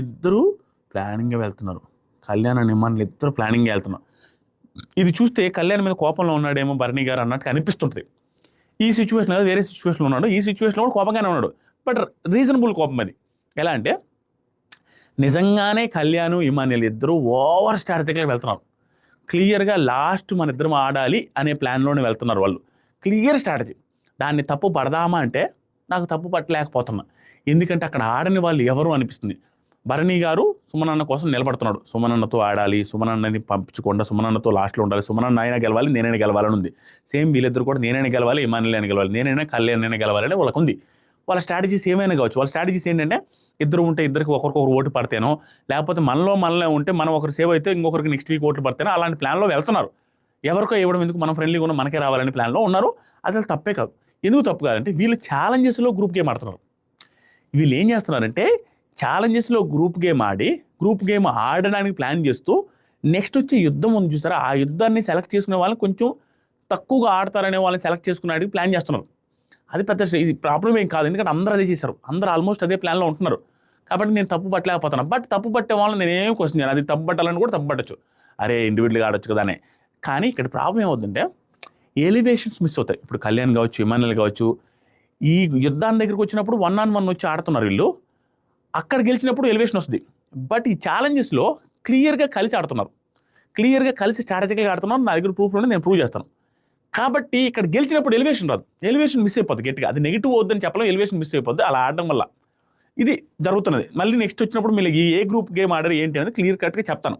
ఇద్దరు ప్లానింగ్గా వెళ్తున్నారు. Kalyan and Emmanuel ఇద్దరు ప్లానింగ్గా వెళ్తున్నారు. ఇది చూస్తే కళ్యాణ్ మీద కోపంలో ఉన్నాడేమో భరణి గారు అన్నట్టు అనిపిస్తుంటుంది. ఈ సిచ్యువేషన్ వేరే సిచ్యువేషన్లో ఉన్నాడు, ఈ సిచ్యువేషన్లో కూడా కోపంగానే ఉన్నాడు. బట్ రీజనబుల్ కోపం అది. ఎలా అంటే నిజంగానే కళ్యాణ్ ఇమాన్యుల్ ఇద్దరు ఓవర్ స్ట్రాటజిక్గా వెళ్తున్నారు. క్లియర్గా లాస్ట్ మన ఇద్దరం ఆడాలి అనే ప్లాన్లోనే వెళ్తున్నారు వాళ్ళు. Clear strategy. దాన్ని తప్పు పడదామా అంటే నాకు తప్పు పట్టలేకపోతున్నా. ఎందుకంటే అక్కడ ఆడని వాళ్ళు ఎవరు అనిపిస్తుంది. భరణి గారు సుమనన్న కోసం నిలబడుతున్నాడు. సుమనన్నతో ఆడాలి, సుమనన్నని పంపించకుండా సుమనన్నతో లాస్ట్లో ఉండాలి, సుమనన్న అయినా గెలవాలి, నేనైనా గెలవాలని ఉంది. సేమ్ వీళ్ళిద్దరు కూడా నేనైనా గెలవాలి, ఇమాన్యుల్ అయినా గెలవాలి, నేనైనా కళ్యాణ్ అయినా గెలవాలని వాళ్ళకు ఉంది. వాళ్ళ స్ట్రాటజీస్ ఏమైనా కావచ్చు. వాళ్ళ స్ట్రాటజీస్ ఏంటంటే ఇద్దరు ఉంటే ఇద్దరికి ఒకరికొకరు ఓటు పడితేనో, లేకపోతే మనలో ఉంటే మనం ఒకరు సేవ్ అయితే ఇంకొకరికి నెక్స్ట్ వీక్ ఓట్లు పడితేనో అలాంటి ప్లాన్లో వెళ్తున్నారు. ఎవరికో ఇవ్వడం ఎందుకు, మనం ఫ్రెండ్లీగా ఉన్న మనకే రావాలని ప్లాన్లో ఉన్నారు. అది తప్పే కాదు. ఎందుకు తప్పు కాదంటే వీళ్ళు ఛాలెంజెస్లో గ్రూప్ గేమ్ ఆడుతున్నారు. వీళ్ళు ఏం చేస్తున్నారంటే ఛాలెంజెస్లో గ్రూప్ గేమ్ ఆడి గ్రూప్ గేమ్ ఆడడానికి ప్లాన్ చేస్తూ నెక్స్ట్ వచ్చే యుద్ధం ఉంది చూసారా, ఆ యుద్ధాన్ని సెలెక్ట్ చేసుకునే వాళ్ళని కొంచెం తక్కువగా ఆడతారనే వాళ్ళని సెలెక్ట్ చేసుకునేటికి ప్లాన్ చేస్తున్నారు. అది పెద్ద ఇది ప్రాబ్లం ఏం కాదు, ఎందుకంటే అందరూ అదే చేశారు, అందరూ ఆల్మోస్ట్ అదే ప్లాన్లో ఉంటున్నారు. కాబట్టి నేను తప్పు పట్టలేకపోతున్నాను. బట్ తప్పు పట్టే వాళ్ళని నేనేం క్వశ్చన్ చేయను. అది తప్పు పట్టాలని కూడా తప్పు పట్టచ్చు, అరే ఇండివిజువల్గా ఆడొచ్చు కదా అనే. కానీ ఇక్కడ ప్రాబ్లం ఏమవుతుందంటే ఎలివేషన్స్ మిస్ అవుతాయి. ఇప్పుడు కళ్యాణ్ కావచ్చు, ఇమాన్యుల్ కావచ్చు, ఈ యుద్ధాన్ని దగ్గరికి వచ్చినప్పుడు 1-on-1 వచ్చి ఆడుతున్నారు వీళ్ళు. అక్కడ గెలిచినప్పుడు ఎలివేషన్ వస్తుంది. బట్ ఈ ఛాలెంజెస్లో క్లియర్గా కలిసి ఆడుతున్నారు, క్లియర్గా కలిసి స్ట్రాటజికల్గా ఆడుతున్నారు. నా దగ్గర ప్రూఫ్ ఉంటే నేను ప్రూవ్ చేస్తాను. కాబట్టి ఇక్కడ గెలిచినప్పుడు ఎలివేషన్ రాదు, ఎలివేషన్ మిస్ అయిపోద్ది గట్టిగా. అది నెగిటివ్ అవుద్దని చెప్పడం, ఎలివేషన్ మిస్ అయిపోద్ది అలా ఆడడం వల్ల. ఇది జరుగుతున్నది. మళ్ళీ నెక్స్ట్ వచ్చినప్పుడు మీరు ఏ గ్రూప్ గేమ్ ఆడారు ఏంటి అనేది క్లియర్ కట్గా చెప్తాను.